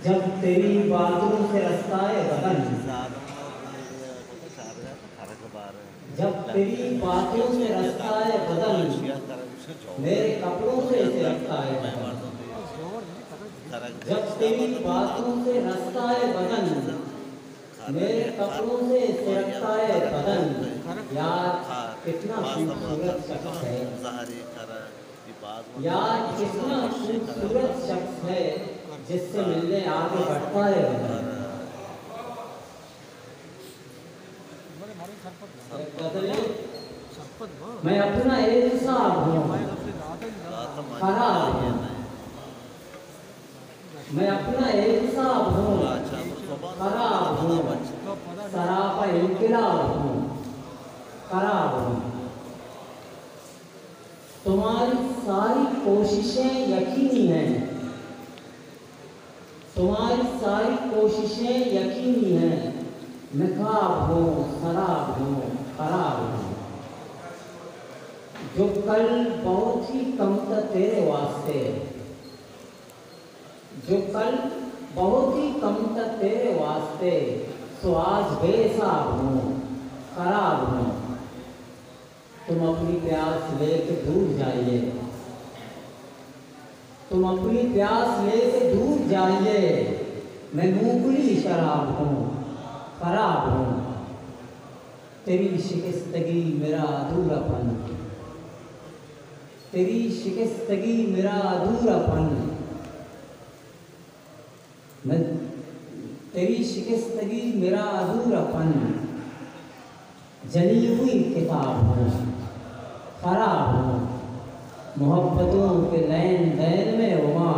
जब तेरी बातों से रस्ताए बदन, जब तेरी बातों से रस्ताए बदन, मेरे कपड़ों से रस्ताए बदन, जब तेरी बातों से रस्ताए बदन, मेरे कपड़ों से रस्ताए बदन। यार कितना खूबसूरत शख्स है, यार कितना खूबसूरत शख्स है जिससे मिलने आगे बढ़ता है बदन। मैं अपना इंसाफ हूँ, खराब हूँ, मैं अपना इंसाफ हूँ, खराब हूँ, सरापा इनकलाब हूँ, खराब हूँ। तुम्हारी सारी कोशिशें यकीनी हैं, तुम्हारी सारी कोशिशें यकीनी हैं। नकाब हूँ, शराब हूँ, खराब हूँ। जो कल बहुत ही कम था तेरे वास्ते, जो कल बहुत ही कम था तेरे वास्ते, सो आज बेसाब हूँ, खराब हूँ। तुम अपनी प्यास लेके दूर जाइए, तुम अपनी प्यास लेके दूर जाइए। मैं मूंगली शराब हूँ, खराब हूँ। तेरी शिकस्तगी मेरा अधूरापन, तेरी शिकस्तगी मेरा अधूरापन। मैं तेरी शिकस्तगी मेरा अधूरापन। जली हुई किताब हूँ, खराब हूँ। मोहब्बतों के लैन दैन में उमा,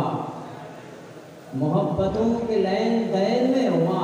मोहब्बतों के लैन दैन में उमा।